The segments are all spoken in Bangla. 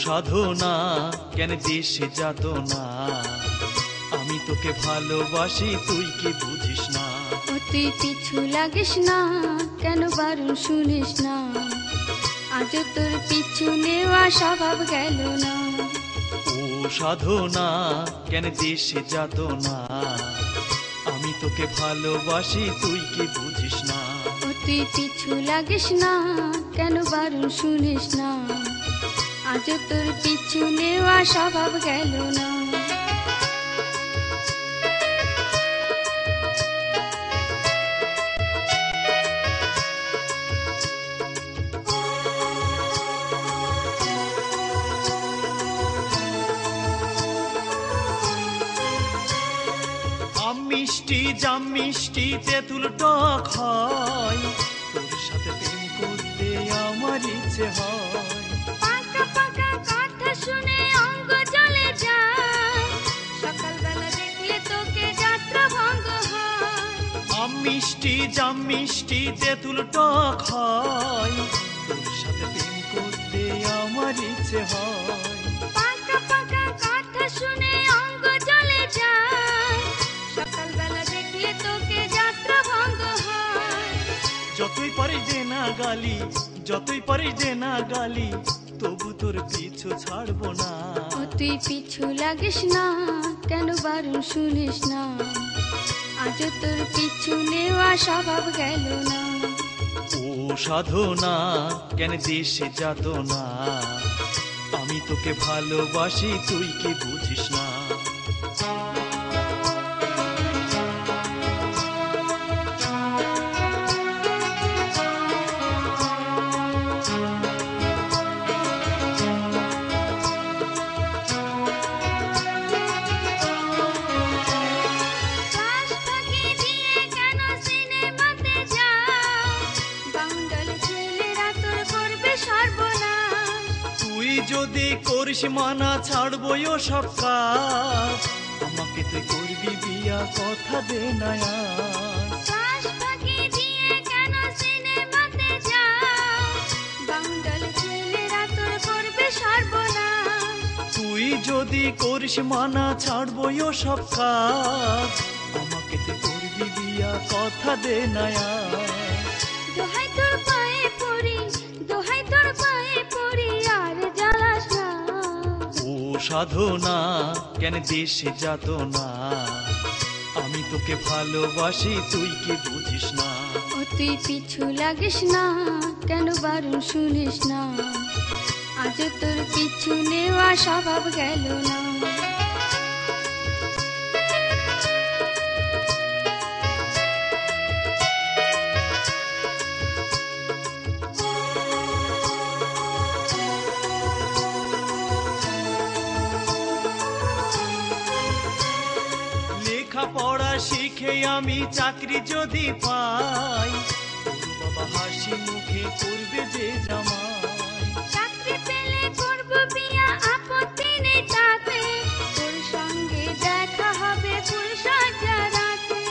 সাধনা কেন দেশে যাতনা, আমি তোকে ভালোবাসি তুই কি বুঝিস না। ও তুই পিছু লাগিস না, কেন বারণ শুনিস না, আজ তোর পিছু নেওয়া স্বভাব গেল না। ও সাধনা কেন দেশে যাতনা, আমি তোকে ভালোবাসি তুই কি বুঝিস না। ও তুই পিছু লাগিস না, কেন বারণ শুনিস না, আজ তোর পিছু নেওয়া স্বভাব গেল না। মিষ্টি জাম মিষ্টি তেঁতুল টক হয়, তোর সাথে প্রেম করতে আমার ইচ্ছে হয়। পাকা পাকা কথা শুনে অঙ্গ জ্বলে যায়, সকালবেলা দেখলে তোকে যাত্রা ভঙ্গ হয়। আম মিষ্টি জাম মিষ্টি তেঁতুল টক হয়, তোর সাথে প্রেম করতে আমার ইচ্ছে হয়। পাকা পাকা কথা শুনে অঙ্গ জ্বলে যায়, সকালবেলা দেখলে তোকে যাত্রা ভঙ্গ হয়। যতই পারিস দে না গালি, যতই পারিস দে না গালি, তবু তোর পিছু ছাড়বো না। ও তুই পিছু লাগিস না, কেন বারণ শুনিস না, আজ তোর পিছু নেওয়া স্বভাব গেল না। ও সাধনা কেন দেশে যাতনা, আমি তোকে ভালোবাসি তুই কি বুঝিস না। ক্লাস ফাঁকি দিয়ে কেন সিনেমাতে যাও, বাউন্ডাল ছেলেরা তোর করবে সর্বনাশ। তুই যদি করিস মানা ছাড়বো ও সব কাজ, আমাকে তুই করবি বিয়া কথা দে না আজ। ক্লাস ফাঁকি দিয়ে কেন সিনেমাতে যাও, বাউন্ডাল ছেলেরা তোর করবে সর্বনাশ। তুই যদি করিস মানা ছাড়বো ও সব কাজ, আমাকে তুই করবি বিয়া কথা দে না আজ। দোহাই তোর পায়ে পড়ি, দোহাই তোর পায়ে পড়ি, আর জ্বালাস না। ও সাধনা কেন দেশে যাতনা, আমি তোকে ভালোবাসি তুই কি বুঝিস না। ও তুই পিছু লাগিস না, কেন বারণ শুনিস না, আজ তোর পিছু নেওয়া স্বভাব গেল না। লেখাপড়া শিখে আমি চাকরি যদি পাই, তোর বাবা হাসি মুখে করবে যে জামাই। চাকরি পেলে করব বিয়া, আপত্তি নেই তাতে, তোর সঙ্গে দেখা হবে ফুল সজ্জা রাতে।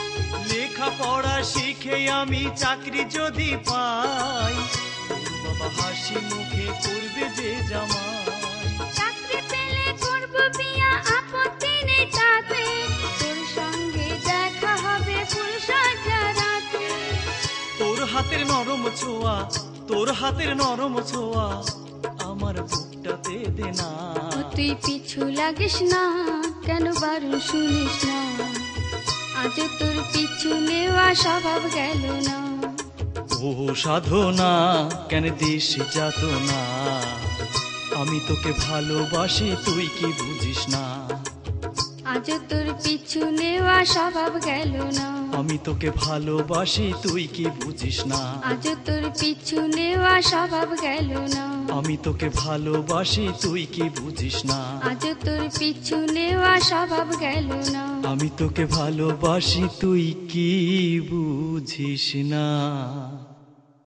লেখাপড়া শিখে আমি চাকরি যদি পাই, তোর বাবা হাসি মুখে করবে যে জামাই। চাকরি পেলে করব বিয়া, আপত্তি নেই তাতে, তোর সঙ্গে দেখা হবে ফুল সজ্জা রাতে। তোর হাতের নরম ছোঁয়া, তোর হাতের নরম ছোঁয়া আমার বুকটাতে দে না। ও তুই পিছু লাগিস না, কেন বারণ শুনিস না, আজ তোর পিছু নেওয়া স্বভাব গেল না। ও সাধনা কেন দেশে যাতনা, আমি তোকে ভালোবাসি তুই কি বুঝিস না। আজ তোর পিছু নেওয়া স্বভাব গেল না। আমি তোকে ভালোবাসি তুই কি বুঝিস না। আজ তোর পিছু নেওয়া স্বভাব গেল না। আমি তোকে ভালোবাসি তুই কি বুঝিস না। আজ তোর পিছু নেওয়া স্বভাব গেল না। আমি তোকে ভালোবাসি তুই কি বুঝিস না।